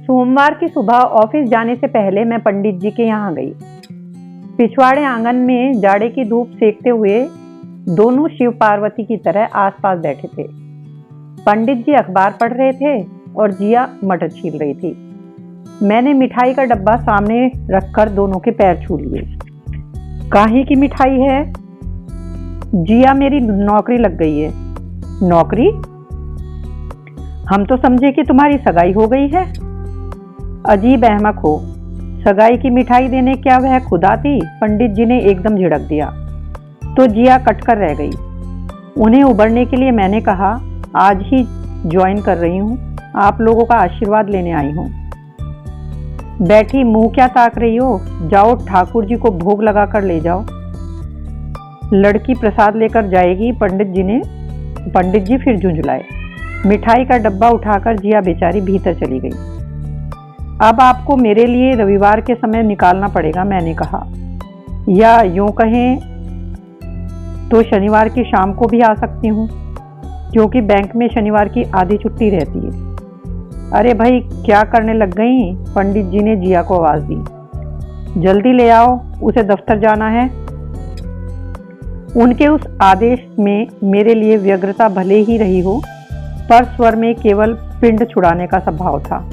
सोमवार की सुबह ऑफिस जाने से पहले मैं पंडित जी के यहाँ गई। पिछवाड़े आंगन में जाड़े की धूप सेकते हुए दोनों शिव पार्वती की तरह आसपास बैठे थे। पंडित जी अखबार पढ़ रहे थे और जिया मटर छील रही थी। मैंने मिठाई का डब्बा सामने रखकर दोनों के पैर छू लिए। काहे की मिठाई है? जिया, मेरी नौकरी लग गई है। नौकरी? हम तो समझे कि तुम्हारी सगाई हो गई है। अजीब अहमक हो, सगाई की मिठाई देने क्या वह खुद आती? पंडित जी ने एकदम झिड़क दिया तो जिया कटकर रह गई। उन्हें उबरने के लिए मैंने कहा, आज ही ज्वाइन कर रही हूँ, आप लोगों का आशीर्वाद लेने आई हूँ। बैठी मुंह क्या ताक रही हो? जाओ ठाकुर जी को भोग लगा कर ले जाओ। लड़की प्रसाद लेकर जाएगी, पंडित जी फिर झुंझुलाए। मिठाई का डब्बा उठाकर जिया बेचारी भीतर चली गई। अब आपको मेरे लिए रविवार के समय निकालना पड़ेगा, मैंने कहा, या यूं कहें तो शनिवार की शाम को भी आ सकती हूँ, क्योंकि बैंक में शनिवार की आधी छुट्टी रहती है। अरे भाई, क्या करने लग गई? पंडित जी ने जिया को आवाज दी। जल्दी ले आओ, उसे दफ्तर जाना है। उनके उस आदेश में मेरे लिए व्यग्रता भले ही रही हो, पर स्वर में केवल पिंड छुड़ाने का स्वभाव था।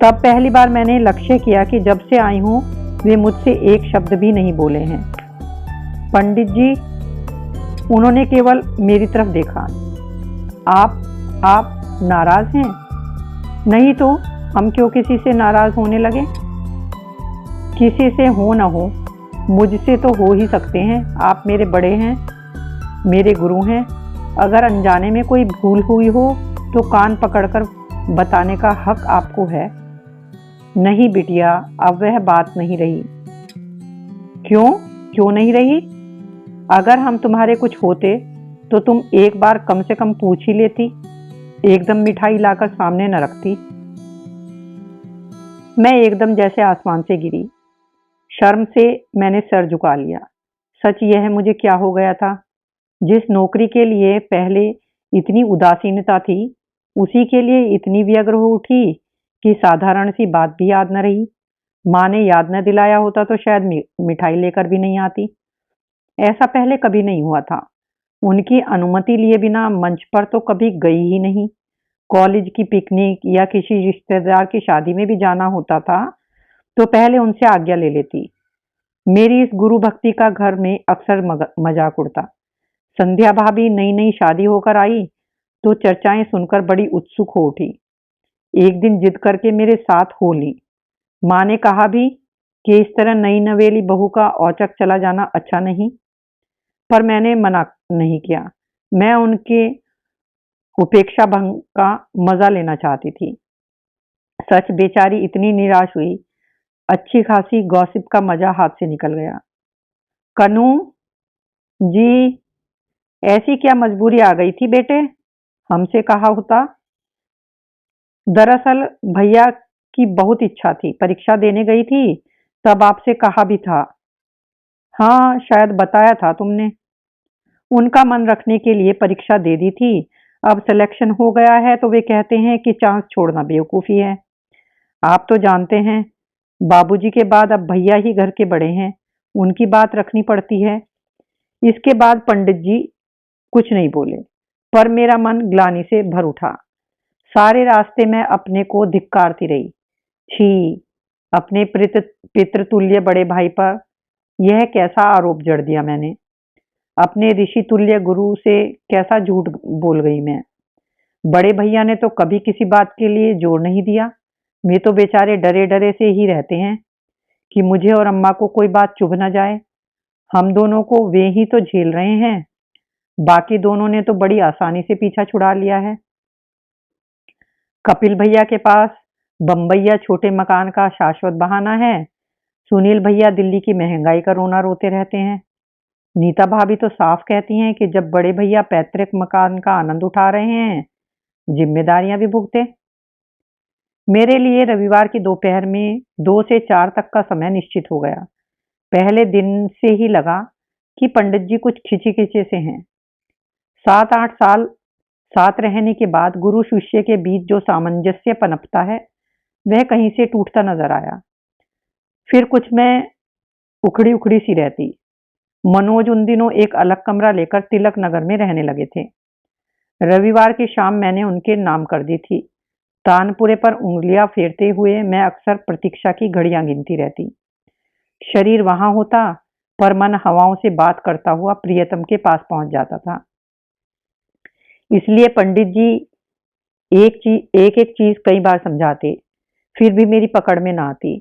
तब पहली बार मैंने लक्ष्य किया कि जब से आई हूं वे मुझसे एक शब्द भी नहीं बोले हैं। पंडित जी, उन्होंने केवल मेरी तरफ देखा। आप नाराज हैं? नहीं तो हम क्यों किसी से नाराज होने लगे? किसी से हो ना हो, मुझसे तो हो ही सकते हैं। आप मेरे बड़े हैं, मेरे गुरु हैं। अगर अनजाने में कोई भूल हुई हो तो कान पकड़कर बताने का हक आपको है। नहीं बिटिया, अब वह बात नहीं रही। क्यों नहीं रही? अगर हम तुम्हारे कुछ होते तो तुम एक बार कम से कम पूछ ही लेती, एकदम मिठाई लाकर सामने न रखती। मैं एकदम जैसे आसमान से गिरी। शर्म से मैंने सर झुका लिया। सच यह मुझे क्या हो गया था? जिस नौकरी के लिए पहले इतनी उदासीनता थी, उसी के लिए इतनी व्यग्र हो उठी कि साधारण सी बात भी याद न रही। माँ ने याद न दिलाया होता तो शायद मिठाई लेकर भी नहीं आती। ऐसा पहले कभी नहीं हुआ था। उनकी अनुमति लिए बिना मंच पर तो कभी गई ही नहीं। कॉलेज की पिकनिक या किसी रिश्तेदार की शादी में भी जाना होता था तो पहले उनसे आज्ञा ले लेती। मेरी इस गुरु भक्ति का घर में अक्सर मजाक उड़ता। संध्या भाभी नई नई शादी होकर आई तो चर्चाएं सुनकर बड़ी उत्सुक हो उठी। एक दिन जिद करके मेरे साथ हो ली। माँ ने कहा भी कि इस तरह नई नवेली बहू का औचक चला जाना अच्छा नहीं, पर मैंने मना नहीं किया। मैं उनके उपेक्षा भंग का मजा लेना चाहती थी। सच बेचारी इतनी निराश हुई, अच्छी खासी गॉसिप का मजा हाथ से निकल गया। कनू जी, ऐसी क्या मजबूरी आ गई थी बेटे? हमसे कहा होता। दरअसल भैया की बहुत इच्छा थी, परीक्षा देने गई थी, तब आपसे कहा भी था। हाँ, शायद बताया था तुमने। उनका मन रखने के लिए परीक्षा दे दी थी। अब सिलेक्शन हो गया है तो वे कहते हैं कि चांस छोड़ना बेवकूफ़ी है। आप तो जानते हैं, बाबूजी के बाद अब भैया ही घर के बड़े हैं, उनकी बात रखनी पड़ती है। इसके बाद पंडित जी कुछ नहीं बोले, पर मेरा मन ग्लानि से भर उठा। सारे रास्ते मैं अपने को धिक्कारती रही। छी, अपने पितृतुल्य बड़े भाई पर यह कैसा आरोप जड़ दिया मैंने? अपने ऋषि तुल्य गुरु से कैसा झूठ बोल गई मैं? बड़े भैया ने तो कभी किसी बात के लिए जोर नहीं दिया। वे तो बेचारे डरे डरे से ही रहते हैं कि मुझे और अम्मा को कोई बात चुभ न जाए। हम दोनों को वे ही तो झेल रहे हैं। बाकी दोनों ने तो बड़ी आसानी से पीछा छुड़ा लिया है। कपिल भैया के पास बम्बैया छोटे मकान का शाश्वत बहाना है। सुनील भैया दिल्ली की महंगाई का रोना रोते रहते हैं। नीता भाभी तो साफ कहती हैं कि जब बड़े भैया पैतृक मकान का आनंद उठा रहे हैं, जिम्मेदारियां भी भुगते। मेरे लिए रविवार की दोपहर में 2 से 4 तक का समय निश्चित हो गया। पहले दिन से ही लगा कि पंडित जी कुछ खिंचे से हैं। 7-8 साल साथ रहने के बाद गुरु शिष्य के बीच जो सामंजस्य पनपता है, वह कहीं से टूटता नजर आया। फिर कुछ मैं उखड़ी उखड़ी सी रहती। मनोज उन दिनों एक अलग कमरा लेकर तिलक नगर में रहने लगे थे। रविवार की शाम मैंने उनके नाम कर दी थी। तानपुरे पर उंगलियां फेरते हुए मैं अक्सर प्रतीक्षा की घड़ियां गिनती रहती। शरीर वहां होता, पर मन हवाओं से बात करता हुआ प्रियतम के पास पहुंच जाता था। इसलिए पंडित जी एक एक चीज कई बार समझाते, फिर भी मेरी पकड़ में ना आती।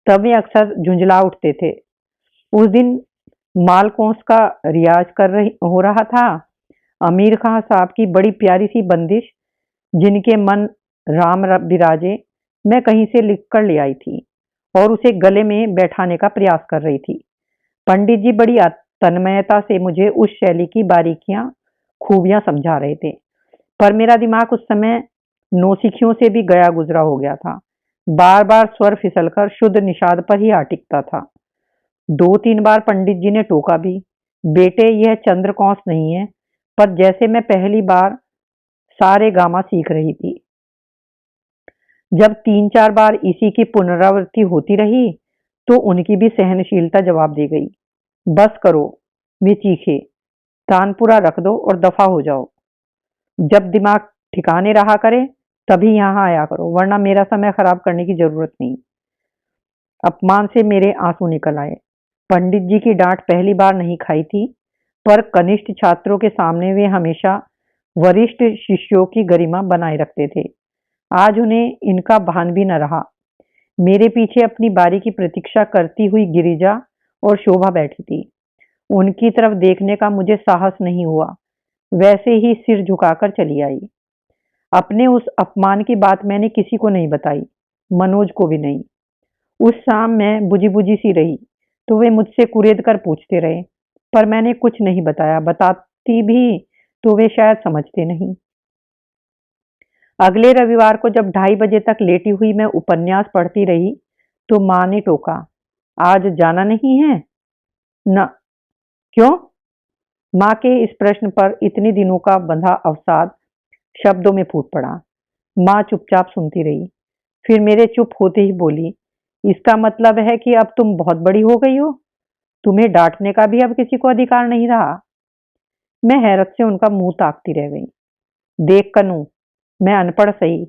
तब वे अक्सर झुंझला उठते थे। उस दिन मालकोंस का रियाज हो रहा था। अमीर खां साहब की बड़ी प्यारी सी बंदिश, जिनके मन राम बिराजे, मैं कहीं से लिख कर ले आई थी और उसे गले में बैठाने का प्रयास कर रही थी। पंडित जी बड़ी तन्मयता से मुझे उस शैली की बारीकियां, खूबियां समझा रहे थे, पर मेरा दिमाग उस समय नौसिखियों से भी गया गुजरा हो गया था। बार बार स्वर फिसलकर शुद्ध निषाद पर ही आ टिकता था। 2-3 बार पंडित जी ने टोका भी, बेटे यह चंद्रकौंस नहीं है, पर जैसे मैं पहली बार सारे गामा सीख रही थी। जब 3-4 बार इसी की पुनरावृत्ति होती रही, तो उनकी भी सहनशीलता जवाब दे गई। बस करो, वे चीखे, तानपुरा रख दो और दफा हो जाओ। जब दिमाग ठिकाने रहा करे तभी यहाँ आया करो, वरना मेरा समय खराब करने की जरूरत नहीं। अपमान से मेरे आंसू निकल आए। पंडित जी की डांट पहली बार नहीं खाई थी, पर कनिष्ठ छात्रों के सामने वे हमेशा वरिष्ठ शिष्यों की गरिमा बनाए रखते थे। आज उन्हें इनका भान भी न रहा। मेरे पीछे अपनी बारी की प्रतीक्षा करती हुई गिरिजा और शोभा बैठी थी। उनकी तरफ देखने का मुझे साहस नहीं हुआ। वैसे ही सिर झुकाकर चली आई। अपने उस अपमान की बात मैंने किसी को नहीं बताई, मनोज को भी नहीं। उस शाम मैं बुझी बुझी सी रही, तो वे मुझसे कुरेद कर पूछते रहे, पर मैंने कुछ नहीं बताया। बताती भी तो वे शायद समझते नहीं। अगले रविवार को जब 2:30 बजे तक लेटी हुई मैं उपन्यास पढ़ती रही, तो माँ ने टोका, आज जाना नहीं है? न। क्यों? माँ के इस प्रश्न पर इतने दिनों का बंधा अवसाद शब्दों में फूट पड़ा। माँ चुपचाप सुनती रही, फिर मेरे चुप होते ही बोली, इसका मतलब है कि अब तुम बहुत बड़ी हो गई हो, तुम्हें डांटने का भी अब किसी को अधिकार नहीं रहा। मैं हैरत से उनका मुंह ताकती रह गई। देख कनू, मैं अनपढ़ सही,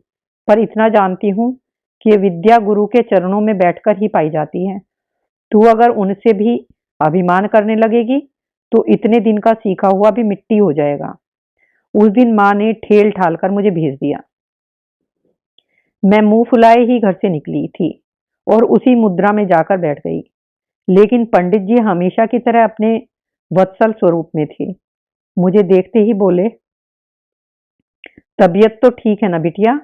पर इतना जानती हूं कि विद्या गुरु के चरणों में बैठकर ही पाई जाती है। तू अगर उनसे भी अभिमान करने लगेगी, तो इतने दिन का सीखा हुआ भी मिट्टी हो जाएगा। उस दिन माँ ने ठेल ठाल कर मुझे भेज दिया। मैं मुंह फुलाए ही घर से निकली थी और उसी मुद्रा में जाकर बैठ गई। लेकिन पंडित जी हमेशा की तरह अपने वत्सल स्वरूप में थे। मुझे देखते ही बोले, तबीयत तो ठीक है ना बिटिया?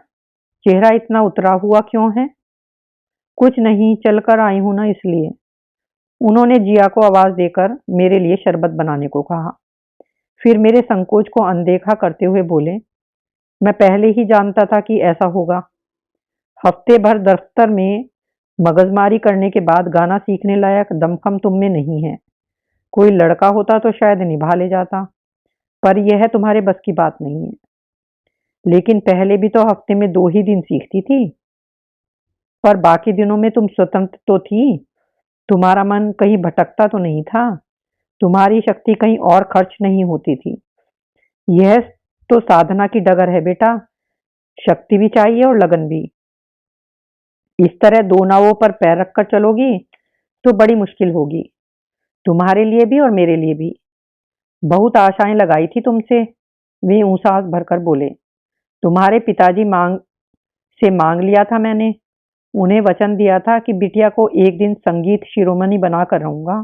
चेहरा इतना उतरा हुआ क्यों है? कुछ नहीं, चलकर आई हूं ना इसलिए। उन्होंने जिया को आवाज देकर मेरे लिए शरबत बनाने को कहा। फिर मेरे संकोच को अनदेखा करते हुए बोले, मैं पहले ही जानता था कि ऐसा होगा। हफ्ते भर दफ्तर में मगजमारी करने के बाद गाना सीखने लायक दमखम तुम में नहीं है। कोई लड़का होता तो शायद निभा ले जाता, पर यह तुम्हारे बस की बात नहीं है। लेकिन पहले भी तो हफ्ते में 2 ही दिन सीखती थी, पर बाकी दिनों में तुम स्वतंत्र तो थी। तुम्हारा मन कहीं भटकता तो नहीं था, तुम्हारी शक्ति कहीं और खर्च नहीं होती थी। यह तो साधना की डगर है बेटा, शक्ति भी चाहिए और लगन भी। इस तरह 2 नावों पर पैर रखकर चलोगी तो बड़ी मुश्किल होगी, तुम्हारे लिए भी और मेरे लिए भी। बहुत आशाएं लगाई थी तुमसे, वे ऊंसास भरकर बोले। तुम्हारे पिताजी मांग लिया था मैंने। उन्हें वचन दिया था कि बिटिया को एक दिन संगीत शिरोमणि बनाकर रहूंगा,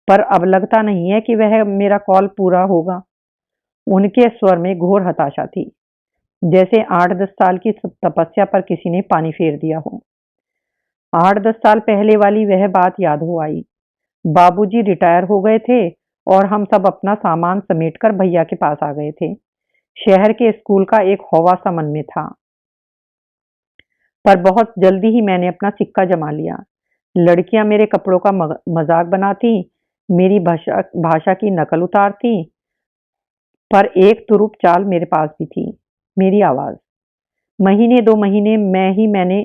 पर अब लगता नहीं है कि वह मेरा कॉल पूरा होगा। उनके स्वर में घोर हताशा थी, जैसे 8-10 साल की तपस्या पर किसी ने पानी फेर दिया हो। 8-10 साल पहले वाली वह बात याद हो आई। बाबूजी रिटायर हो गए थे और हम सब अपना सामान समेटकर भैया के पास आ गए थे। शहर के स्कूल का एक हौवा सा मन में था, पर बहुत जल्दी ही मैंने अपना सिक्का जमा लिया। लड़कियां मेरे कपड़ों का मजाक बनाती, मेरी भाषा की नकल उतारती, पर एक तुरुप चाल मेरे पास भी थी, मेरी आवाज। महीने 2 महीने मैंने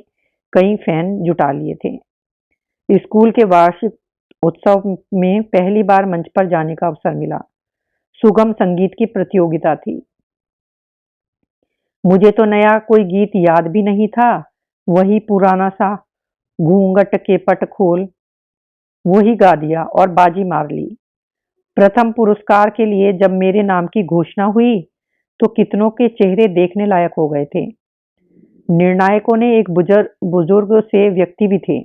कई फैन जुटा लिए थे। स्कूल के वार्षिक उत्सव में पहली बार मंच पर जाने का अवसर मिला। सुगम संगीत की प्रतियोगिता थी। मुझे तो नया कोई गीत याद भी नहीं था। वही पुराना सा घूंघट के पट खोल वही गा दिया और बाजी मार ली। प्रथम पुरस्कार के लिए जब मेरे नाम की घोषणा हुई तो कितनों के चेहरे देखने लायक हो गए थे। निर्णायकों ने एक बुजुर्ग से व्यक्ति भी थे।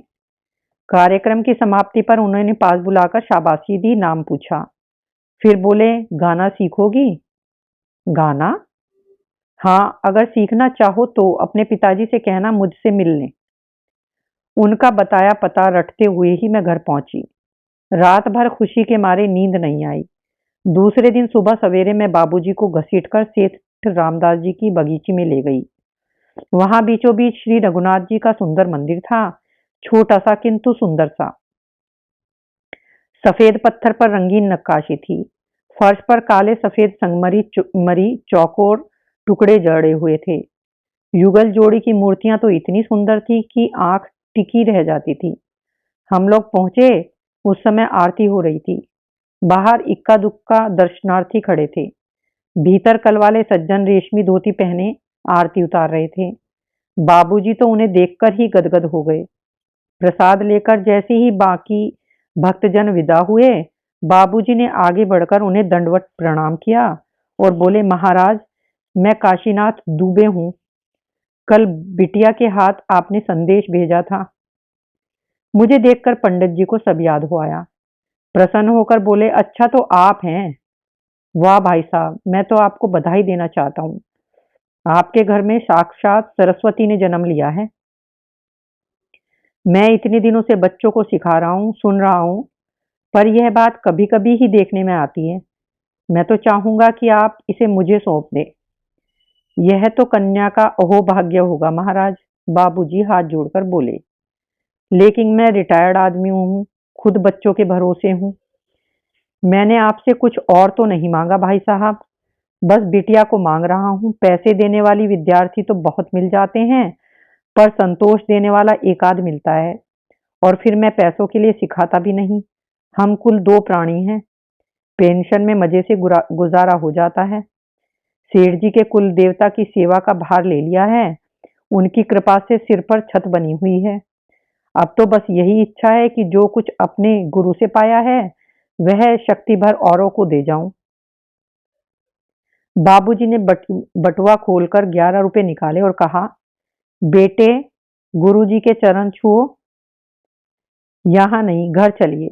कार्यक्रम की समाप्ति पर उन्होंने पास बुलाकर शाबाशी दी, नाम पूछा, फिर बोले, गाना सीखोगी? गाना? हाँ, अगर सीखना चाहो तो अपने पिताजी से कहना मुझसे मिल लें। उनका बताया पता रटते हुए ही मैं घर पहुंची। रात भर खुशी के मारे नींद नहीं आई। दूसरे दिन सुबह सवेरे मैं बाबूजी को घसीटकर सेठ रामदास जी की बगीचे में ले गई। वहां बीचों बीच श्री रघुनाथ जी का सुंदर मंदिर था, छोटा सा किंतु सुंदर सा। सफेद पत्थर पर रंगीन नक्काशी थी। फर्श पर काले सफेद संगमरी मरी चौकोर टुकड़े जड़े हुए थे। युगल जोड़ी की मूर्तियां तो इतनी सुंदर थी कि आंख टिकी रह जाती थी। हम लोग पहुंचे उस समय आरती हो रही थी। बाहर इक्का दुक्का दर्शनार्थी खड़े थे। भीतर कल वाले सज्जन रेशमी धोती पहने आरती उतार रहे थे। बाबूजी तो उन्हें देखकर ही गदगद हो गए। प्रसाद लेकर जैसे ही बाकी भक्तजन विदा हुए, बाबूजी ने आगे बढ़कर उन्हें दंडवत प्रणाम किया और बोले, महाराज, मैं काशीनाथ दुबे हूं। कल बिटिया के हाथ आपने संदेश भेजा था। मुझे देखकर पंडित जी को सब याद हो आया। प्रसन्न होकर बोले, अच्छा तो आप हैं। वाह भाई साहब, मैं तो आपको बधाई देना चाहता हूँ। आपके घर में साक्षात सरस्वती ने जन्म लिया है। मैं इतने दिनों से बच्चों को सिखा रहा हूँ, सुन रहा हूँ, पर यह बात कभी कभी ही देखने में आती है। मैं तो चाहूंगा कि आप इसे मुझे सौंप दें। यह तो कन्या का अहोभाग्य होगा महाराज, बाबूजी हाथ जोड़कर बोले। लेकिन मैं रिटायर्ड आदमी हूँ, खुद बच्चों के भरोसे हूँ। मैंने आपसे कुछ और तो नहीं मांगा भाई साहब, बस बिटिया को मांग रहा हूँ। पैसे देने वाली विद्यार्थी तो बहुत मिल जाते हैं, पर संतोष देने वाला एक आध मिलता है, और फिर मैं पैसों के लिए सिखाता भी नहीं। हम कुल दो प्राणी हैं, पेंशन में मजे से गुजारा हो जाता है। सेठ जी के कुल देवता की सेवा का भार ले लिया है, उनकी कृपा से सिर पर छत बनी हुई है। अब तो बस यही इच्छा है कि जो कुछ अपने गुरु से पाया है वह शक्ति भर औरों को दे जाऊं। बाबूजी ने बटुआ खोलकर 11 रुपए निकाले और कहा, बेटे, गुरुजी के चरण छुओ। यहाँ नहीं, घर चलिए।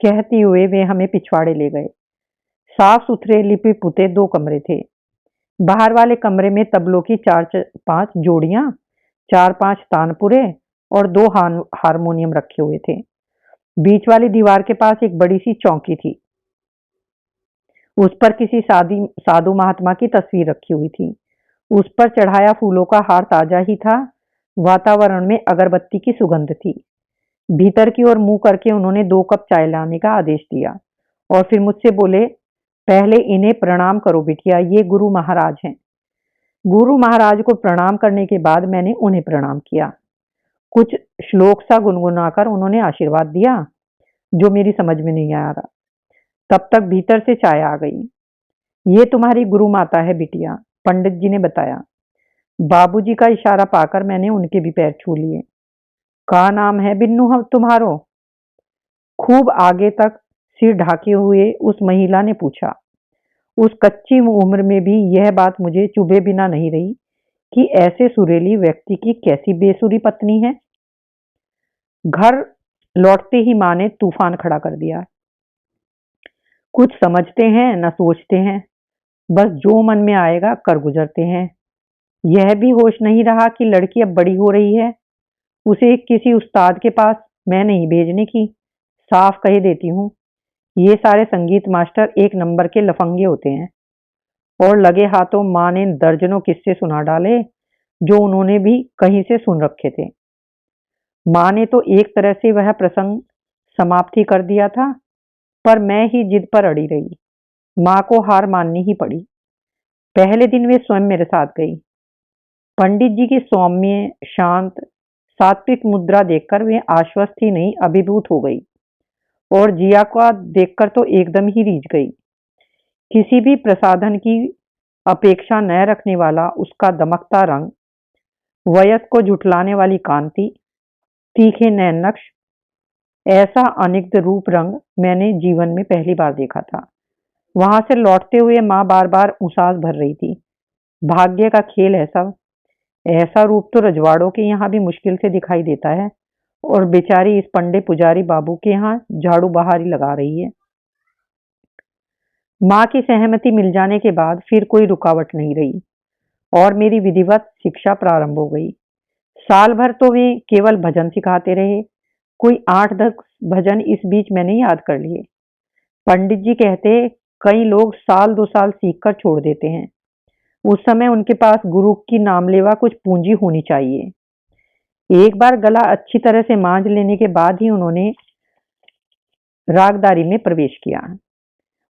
कहती हुए वे हमें पिछवाड़े ले गए। साफ सुथरे लिपि पुते 2 कमरे थे। बाहर वाले कमरे में तबलों की 4-5 जोड़ियां, 4-5 तानपुरे और 2 हारमोनियम रखे हुए थे। बीच वाली दीवार के पास एक बड़ी सी चौकी थी। उस पर किसी साधु महात्मा की तस्वीर रखी हुई थी। उस पर चढ़ाया फूलों का हार ताजा ही था। वातावरण में अगरबत्ती की सुगंध थी। भीतर की ओर मुंह करके उन्होंने 2 कप चाय लाने का आदेश दिया और फिर मुझसे बोले, पहले इन्हें प्रणाम करो बिटिया, ये गुरु महाराज हैं। गुरु महाराज को प्रणाम करने के बाद मैंने उन्हें प्रणाम किया। कुछ श्लोक सा गुनगुनाकर उन्होंने आशीर्वाद दिया, जो मेरी समझ में नहीं आ रहा। तब तक भीतर से चाय आ गई। ये तुम्हारी गुरु माता है बिटिया, पंडित जी ने बताया। बाबूजी का इशारा पाकर मैंने उनके भी पैर छू लिए। का नाम है बिन्नू हम तुम्हारो? खूब आगे तक सिर ढाके हुए उस महिला ने पूछा। उस कच्ची उम्र में भी यह बात मुझे चुभे बिना नहीं रही कि ऐसे सुरीली व्यक्ति की कैसी बेसुरी पत्नी है। घर लौटते ही माँ ने तूफान खड़ा कर दिया। कुछ समझते हैं न सोचते हैं, बस जो मन में आएगा कर गुजरते हैं। यह भी होश नहीं रहा कि लड़की अब बड़ी हो रही है, उसे किसी उस्ताद के पास मैं नहीं भेजने की। साफ कह देती हूँ, ये सारे संगीत मास्टर एक नंबर के लफंगे होते हैं। और लगे हाथों माँ ने दर्जनों किस्से सुना डाले जो उन्होंने भी कहीं से सुन रखे थे। माँ ने तो एक तरह से वह प्रसंग समाप्त ही कर दिया था, पर मैं ही जिद पर अड़ी रही। माँ को हार माननी ही पड़ी। पहले दिन वे स्वयं मेरे साथ गई। पंडित जी की सौम्य, शांत, सात्विक मुद्रा देखकर वे आश्वस्त ही नहीं अभिभूत हो गई, और जिया को देखकर तो एकदम ही रीझ गई। किसी भी प्रसाधन की अपेक्षा न रखने वाला उसका दमकता रंग, वयस को झुठलाने वाली कांति, तीखे नैन नक्श, ऐसा अनिग्ध रूप रंग मैंने जीवन में पहली बार देखा था। वहां से लौटते हुए माँ बार बार उसास भर रही थी। भाग्य का खेल है सब। ऐसा रूप तो रजवाड़ों के यहाँ भी मुश्किल से दिखाई देता है, और बेचारी इस पंडे पुजारी बाबू के यहाँ झाड़ू बहारी लगा रही है। माँ की सहमति मिल जाने के बाद फिर कोई रुकावट नहीं रही और मेरी विधिवत शिक्षा प्रारंभ हो गई। साल भर तो वे केवल भजन सिखाते रहे। कोई 8-10 भजन इस बीच मैंने याद कर लिए। पंडित जी कहते, कई लोग साल 2 साल सीखकर छोड़ देते हैं। उस समय उनके पास गुरु की नामलेवा कुछ पूंजी होनी चाहिए। एक बार गला अच्छी तरह से मांझ लेने के बाद ही उन्होंने रागदारी में प्रवेश किया।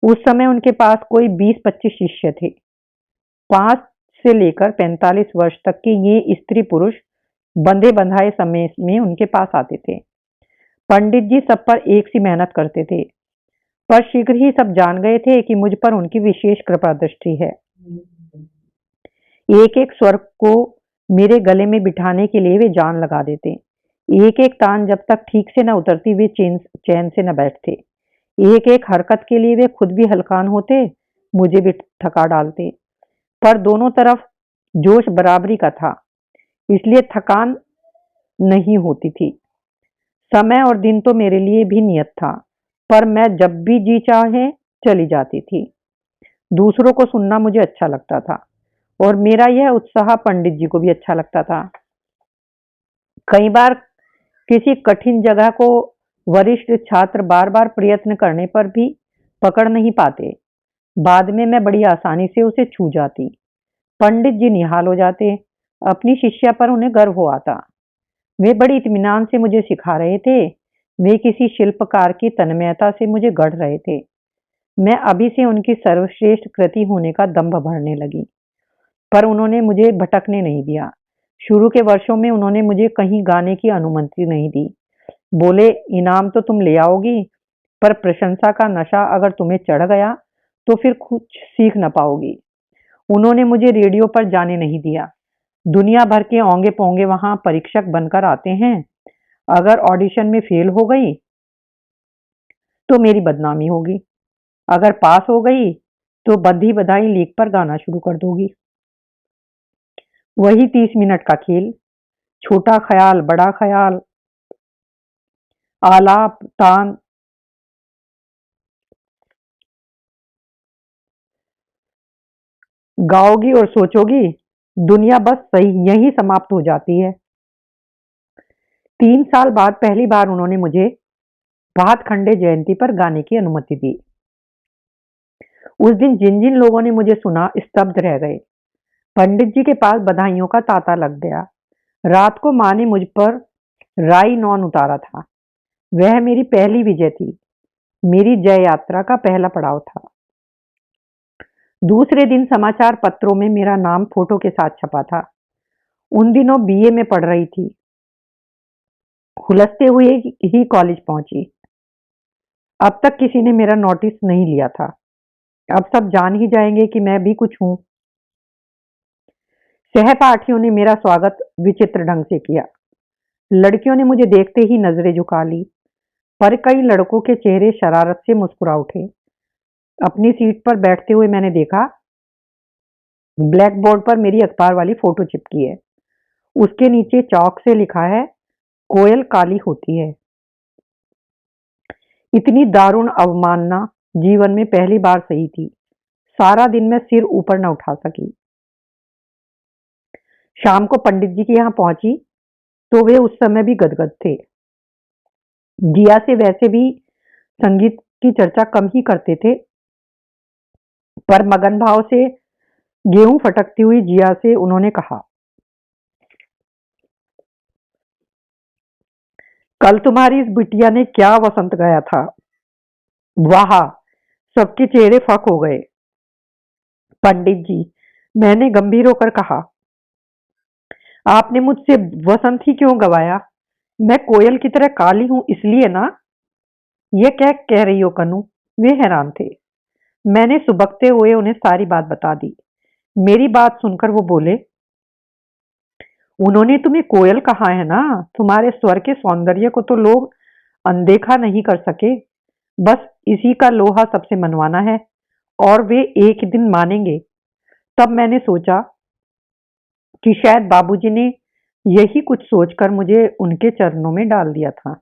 उस समय उनके पास कोई 20-25 शिष्य थे। 5 से लेकर 45 वर्ष तक के ये स्त्री पुरुष बंधे बंधाए समय में उनके पास आते थे। पंडित जी सब पर एक सी मेहनत करते थे, पर शीघ्र ही सब जान गए थे कि मुझ पर उनकी विशेष कृपा दृष्टि है। एक एक स्वर को मेरे गले में बिठाने के लिए वे जान लगा देते। एक एक तान जब तक ठीक से न उतरती वे चैन से न बैठते। एक एक हरकत के लिए वे खुद भी हलकान होते, मुझे भी थका डालते। पर दोनों तरफ जोश बराबरी का था, इसलिए थकान नहीं होती थी। समय और दिन तो मेरे लिए भी नियत था, पर मैं जब भी जी चाहे चली जाती थी। दूसरों को सुनना मुझे अच्छा लगता था, और मेरा यह उत्साह पंडित जी को भी अच्छा लगता था। कई बार किसी कठिन जगह को वरिष्ठ छात्र बार बार प्रयत्न करने पर भी पकड़ नहीं पाते। बाद में मैं बड़ी आसानी से उसे छू जाती। पंडित जी निहाल हो जाते। अपनी शिष्या पर उन्हें गर्व हो आता। वे बड़ी इत्मीनान से मुझे सिखा रहे थे। वे किसी शिल्पकार की तन्मयता से मुझे गढ़ रहे थे। मैं अभी से उनकी सर्वश्रेष्ठ कृति होने का दंभ भरने लगी, पर उन्होंने मुझे भटकने नहीं दिया। शुरू के वर्षों में उन्होंने मुझे कहीं गाने की अनुमति नहीं दी। बोले, इनाम तो तुम ले आओगी, पर प्रशंसा का नशा अगर तुम्हें चढ़ गया तो फिर कुछ सीख न पाओगी। उन्होंने मुझे रेडियो पर जाने नहीं दिया। दुनिया भर के औंगे पोंगे वहां परीक्षक बनकर आते हैं। अगर ऑडिशन में फेल हो गई तो मेरी बदनामी होगी, अगर पास हो गई तो बद्धी बधाई लीक पर गाना शुरू कर दोगी। वही 30 मिनट का खेल, छोटा ख्याल बड़ा ख्याल, आलाप तान, गाओगी और सोचोगी दुनिया बस सही यहीं समाप्त हो जाती है। 3 साल बाद पहली बार उन्होंने मुझे भातखंडे जयंती पर गाने की अनुमति दी। उस दिन जिन जिन लोगों ने मुझे सुना स्तब्ध रह गए। पंडित जी के पास बधाइयों का तांता लग गया। रात को माँ ने मुझ पर राई नौन उतारा था। वह मेरी पहली विजय थी, मेरी जय यात्रा का पहला पड़ाव था। दूसरे दिन समाचार पत्रों में मेरा नाम फोटो के साथ छपा था। उन दिनों बीए में पढ़ रही थी। हुलसते हुए ही कॉलेज पहुंची। अब तक किसी ने मेरा नोटिस नहीं लिया था। अब सब जान ही जाएंगे कि मैं भी कुछ हूं। सहपाठियों ने मेरा स्वागत विचित्र ढंग से किया। लड़कियों ने मुझे देखते ही नजरें झुका ली, पर कई लड़कों के चेहरे शरारत से मुस्कुरा उठे। अपनी सीट पर बैठते हुए मैंने देखा, ब्लैक बोर्ड पर मेरी अखबार वाली फोटो चिपकी है। उसके नीचे चौक से लिखा है, कोयल काली होती है। इतनी दारुण अवमानना जीवन में पहली बार सही थी। सारा दिन मैं सिर ऊपर न उठा सकी। शाम को पंडित जी के यहाँ पहुंची तो वे उस समय भी गदगद थे। जिया से वैसे भी संगीत की चर्चा कम ही करते थे, पर मगन भाव से गेहूं फटकती हुई जिया से उन्होंने कहा, कल तुम्हारी इस बिटिया ने क्या वसंत गाया था। वाह! सबके चेहरे फक हो गए। पंडित जी, मैंने गंभीर होकर कहा, आपने मुझसे वसंत ही क्यों गवाया? मैं कोयल की तरह काली हूं इसलिए ना? ये क्या कह रही हो कनु? वे हैरान थे। मैंने सुबकते हुए उन्हें सारी बात बता दी। मेरी बात सुनकर वो बोले, उन्होंने तुम्हें कोयल कहा है ना, तुम्हारे स्वर के सौंदर्य को तो लोग अनदेखा नहीं कर सके। बस इसी का लोहा सबसे मनवाना है और वे एक दिन मानेंगे। तब मैंने सोचा कि शायद बाबूजी ने यही कुछ सोचकर मुझे उनके चरणों में डाल दिया था।